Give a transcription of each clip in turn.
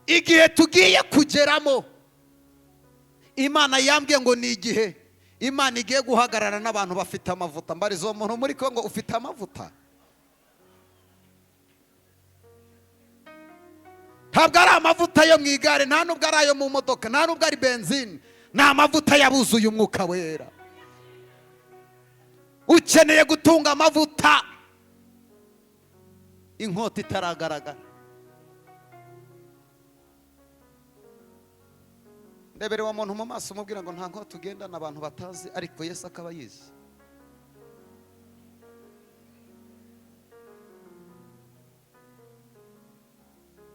igihe tugiye kugeramo, Imana yambwiye ngo ni igihe Imana igiye guhagarara n'abantu bafite amavuta. Mbariza uwo muntu muri Kongo, ufite amavuta? Ntabwo ari amavuta yo mu igare, nta nubwo ari ayo mu modoka, nta nubwo ari benzine, ni amavuta yabuzuye umwuka wera. Ukeneye gutunga amavuta inkota itaragaragara. Ndebere wa muntu mu maso umubwira ngo nta nkota ugendana abantu batazi, ariko Yesu akaba yizi.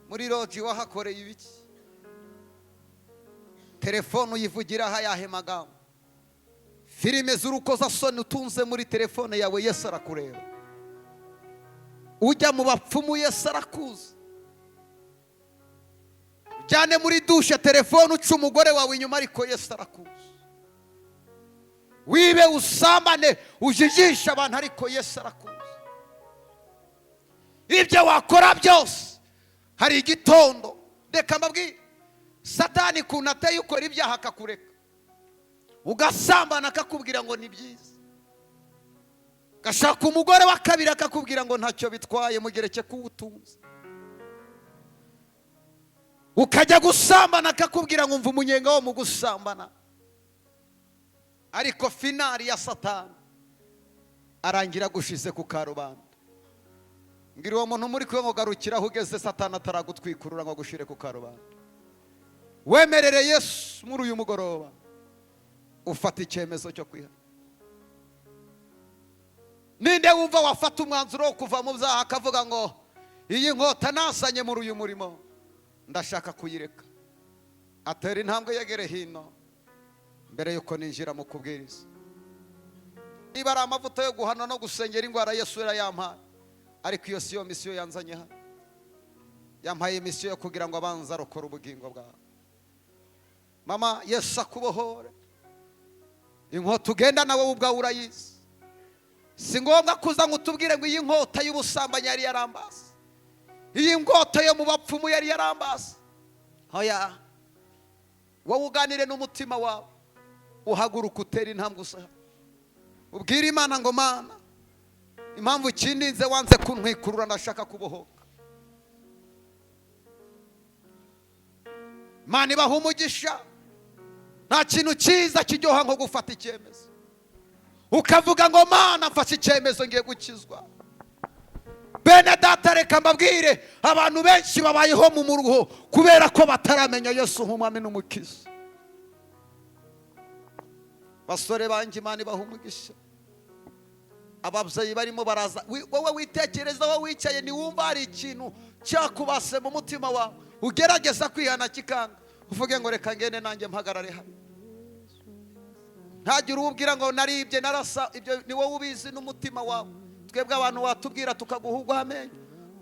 Muri roji wahakoreye ibiki? Telefone uyivugira ayahe magambo? Filime z'urukozasoni utunze muri telefone yawe, Yesu arakureba. Ujya mu bapfumu, Yesu arakuzi. Jyane muri dushe telefone uca umugore wawe inyuma, ariko Yesu arakuzi. Wibe usambane ujijisha abantu, ariko Yesu arakuzi. Ibyo wakora byose hari igitondo. Reka mbabwire, Satani kunateye ukora ibyaha akakureka, ugasambana akakubwira ngo ni byiza, gashaka umugore wa kabiri akakubwira ngo ntacyo bitwaye, mugereke kuwutunze. Ukajya gusambana akakubwira ngo umva umunyenga wo mu gusambana, ariko finali ya Satani arangira gushize ku karubanda. Ngira uwo muntu muri Kongo, garukiraho ugeze Satani ataragutwikurura ngo gushire ku karubanda. Wemerere Yesu muri uyu mugoroba, ufata icyemezo cyo kwihana. Ninde wumva wafata umwanzuro wo kuva mu byaha akavuga ngo iyi nkota nasanye muri uyu murimo ndashaka kuyireka, atera intambwe yegere hino mbere yuko ninjira mu kubwiriza. Niba ari amavuta yo guhana no gusengera indwara, Yesu yarayampaye, ariko iyo si yo misiyo yanzanye hano. Yampaye misiyo yo kugira ngo abanze arokore ubugingo bwawe. Mama, Yesu akubohore. Inkota ugenda nawe ubwawe urayizi. Si ngombwa kuza ngo utubwire ngo iyi nkota y'ubusambanyi yari yarambaza, iyi nkota yo mu bapfumu yari yarambaza. Hoya, wowe uganire n'umutima wawe, uhaguruka utera intambwe usaha, ubwire Imana ngo Mana, impamvu ikindinze wanze kuntwikurura, ndashaka kubohoka. Mana ibaha umugisha. Nta kintu cyiza kiryoha nko gufata icyemezo, ukavuga ngo Mana mfashe icyemezo ngiye gukizwa. Bene data, reka mbabwire, abantu benshi babayeho mu muruho kubera ko bataramenya Yesu nk'umwami n'umukiza. Basore banjye, Imana ibaha umugisha. Ababyeyi barimo baraza, wowe witekereza, wowe wicaye, niwumva hari ikintu cyakubase mu mutima wawe, ugerageza kwihana kikanga, uvuge ngo reka ngende nanjye mpagarare hano. Ntagire uwubwira ngo naribye narasa, ibyo ni wowe ubizi n'umutima wawe. Twebwe abantu watubwira tukaguhugwa amenyo,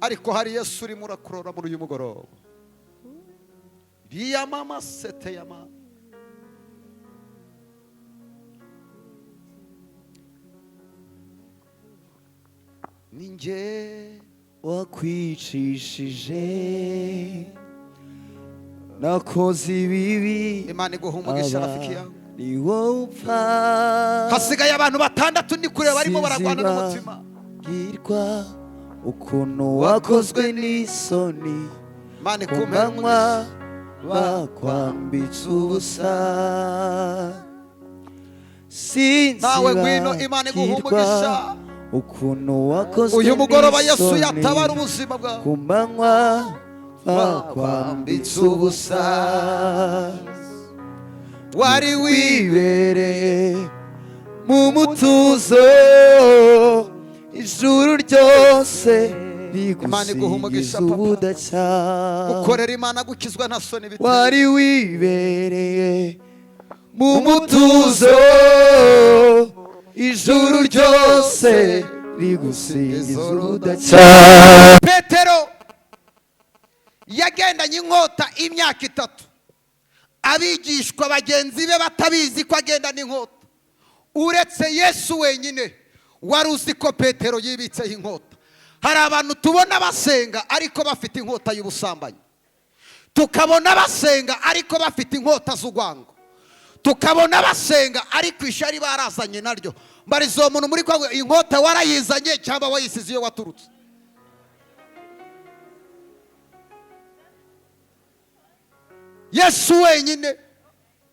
ariko hari Yesu urimo urakurora muri uyu mugoroba. Riya mama sete ya mama. Ninjye wakwicishije, nakoze ibibi, Imana iguha umugisha rafiki yangu. ni wowe upfa. Hasigaye abantu batandatu ndi kureba barimo baragwana n'umutima. Girwa ukuntu wakozwe n'isoni, Imana ku ikumpera manywa umugisha. bakwambitse ubusa. Nawe ngwino, Imana iguha umugisha. Ukuntu wakozwe Uyu mugoroba Yesu n'isoni, yatabara ubuzima bwawe. ku manywa bakwambitse ubusa. Wari wibereye mu mutuzo, ijuru ryose Imana iguha umugisha, rigusingiza papa. ubudacya. Ukorera Imana gukizwa nta soni biteye. Wari wibereye mu mutuzo, ijuru ryose rigusingiza ubudacya. Petero yagendanye inkota imyaka 3, abigishwa bagenzi be batabizi ko agendana inkota. Uretse Yesu wenyine wari uzi ko Petero yibitseho inkota. Hari abantu tubona basenga ariko bafite inkota y'ubusambanyi. tukabona basenga ariko bafite inkota z'urwango, tukabona basenga ariko ishari barazanye naryo. Mbariza uwo muntu muri kwa inkota warayizanye cyangwa wayisize iyo waturutse? Yesu wenyine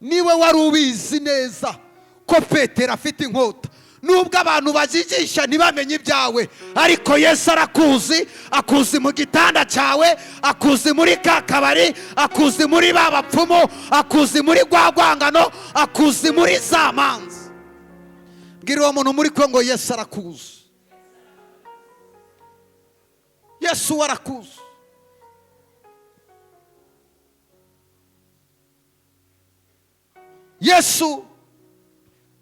niwe wari ubizi neza ko Petero afite inkota. Nubwo abantu bajigisha ntibamenye ibyawe, ariko Yesu arakuzi. Akuzi mu gitanda cyawe, akuzi muri ka kabari, akuzi muri ba bapfumu, akuzi muri rwa rwangano, akuzi muri za manza. Bwira uwo muntu muri ko ngo Yesu arakuzi. Yesu arakuzi. Yesu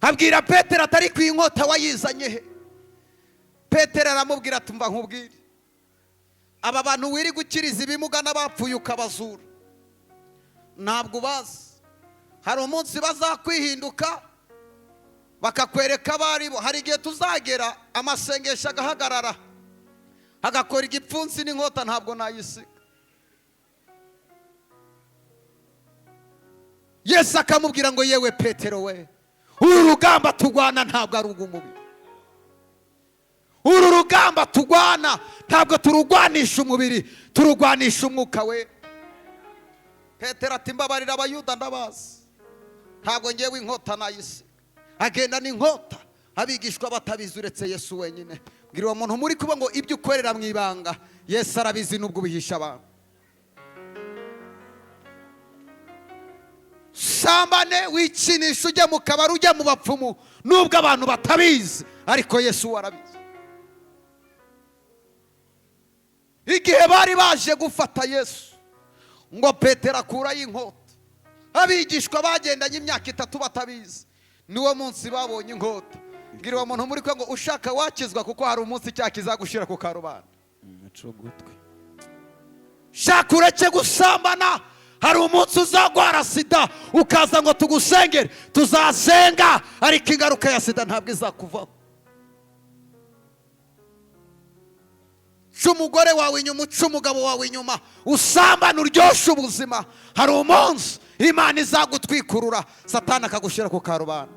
abwira Petero atari ku inkota wayizanye he? Petero aramubwira ati mva nkubwire, aba bantu wiri gukiriza ibimuga n'abapfuye ukabazura ntabwo bazi. Hari umunsi bazakwihinduka bakakwereka abaribo. Hari igihe tuzagera amasengesho agahagarara, agakora igipfunsi n'inkota ntabwo nayisiga. Yesu akamubwira ngo yewe Petero we, uru rugamba tugwana ntabwo ari urw'umubiri. Uru rugamba tugwana ntabwo turugwanisha umubiri, turugwanisha umwuka we. Petero ati mbabarira abayuda ndabazi, ntabwo ngewe inkota nayisiga. Agenda n'inkota, abigishwa batabizi uretse Yesu wenyine. Bwira uwo muntu muri kuba ngo ibyo ukorera mu ibanga Yesu arabizi nubwo ubihisha abantu. Sambane wikinisha, ujya mu kabari, ujya mu bapfumu, nubwo abantu batabizi ariko Yesu warabizi. Igihe bari baje gufata Yesu ngo Petero akurayo inkota, abigishwa bagendanye imyaka 3 batabizi, niwo munsi babonye inkota. Bwira uwo muntu muri ko ngo ushaka wakizwa, kuko hari umunsi cyakizagushira ku karubanda. Shaka ureke gusambana, hari umunsi uzagwara sida ukaza ngo tugusengere. Tuzasenga ariko ingaruka ya sida ntabwo izakuvaho. Umugore wawe inyuma, uca umugabo wawe inyuma, usambana uryosha ubuzima. Hari umunsi Imana izagutwikurura, Satani akagushyira ku karubanda.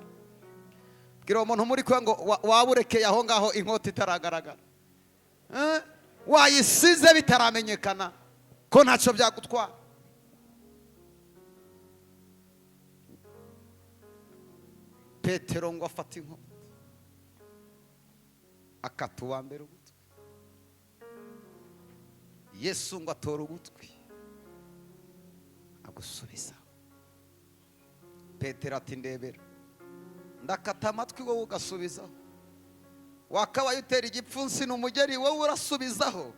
Bwira uwo muntu muri ko ngo waburekeye aho ngaho inkota itaragaragara, wayisize bitaramenyekana ko ntacyo byagutwara. Petero ngo afata inkota akatuwa mbere ugutwi. Yesu ngo atora ugutwi agusubiza. Petero ati ndebera, ndakata amatwi wowe ugasubizaho. Wakabaye utera igipfunsi n'umugeri, wowe urasubizaho.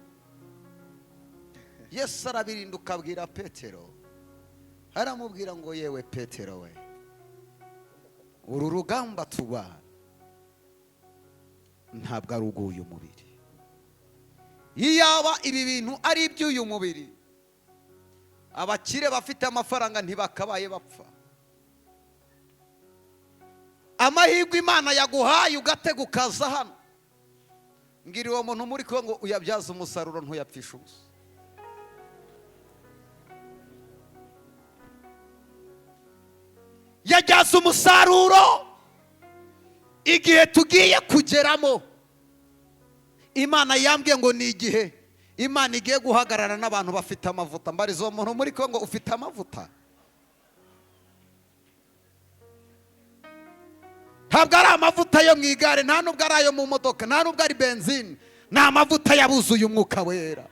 Yesu arabirinduka abwira Petero, aramubwira ngo yewe Petero we, uru rugamba tugwana ntabwo ari urw'uyu mubiri. Iyaba ibi bintu ari iby'uyu mubiri, abakire bafite amafaranga ntibakabaye bapfa. Amahirwe Imana yaguhaye ugatega ukaza hano, mbwira uwo muntu muri ko ngo uyabyaza umusaruro, ntuyapfisha ubusa. Yajyaza umusaruro igihe tugiye kugeramo. Imana yambwiye ngo ni igihe Imana igiye guhagarara n'abantu bafite amavuta. Mbariza uwo muntu muri ko ngo ufite amavuta. Ntabwo ari amavuta yo mu igare, nta nubwo ari ayo mu modoka, nta nubwo ari benzine. Ni amavuta yabuzuye umwuka wera.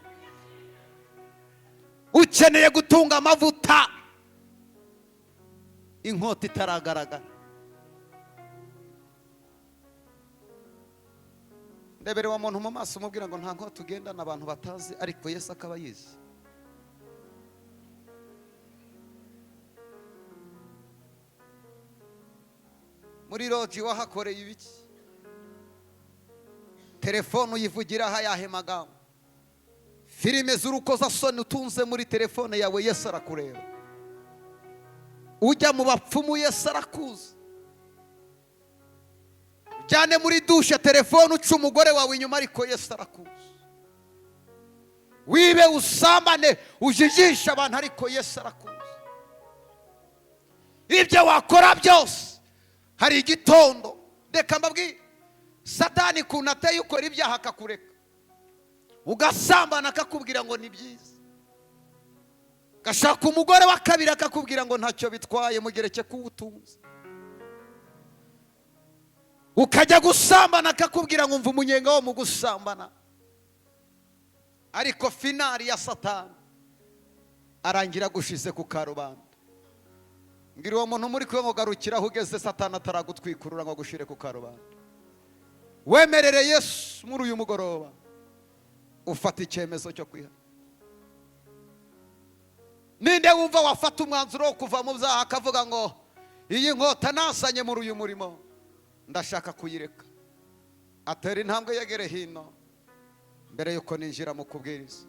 Ukeneye gutunga amavuta inkota itaragaragara. Ndebere wa muntu mu maso umubwira ngo nta nkota ugendana abantu batazi, ariko Yesu akaba yizi. Muri roji wahakoreye ibiki? Telefone uyivugira ayahe magambo? Filime z'urukozasoni utunze muri telefone yawe Yesu arakureba. Ujya mu bapfumu Yesu arakuzi. Ujyane muri dushe telefone uca umugore wawe inyuma, ariko Yesu arakuzi. wibe usambane ujijisha abantu, ariko Yesu arakuzi. Ibyo wakora byose hari igitondo. Reka mbabwire, Satani kuntu ateye, ukora ibyaha akakureka, ugasambana akakubwira ngo ni byiza, gashaka umugore wa kabiri akakubwira ngo ntacyo bitwaye, mugereke kuwutunze, ukajya gusambana akakubwira ngo umva umunyenga wo mu gusambana. Ariko finali ya Satani arangira gushize ku karubanda. Ngira uwo muntu muri kwe ngo garukiraho ugeze Satani ataragutwikurura ngo gushire ku karubanda. Wemerere Yesu muri uyu mugoroba, ufata icyemezo cyo kwihana. Ninde wumva wafata umwanzuro wo kuva mu byaha akavuga ngo iyi nkota nasanye muri uyu murimo ndashaka kuyireka, atera intambwe yegere hino mbere yuko ninjira mu kubwiriza.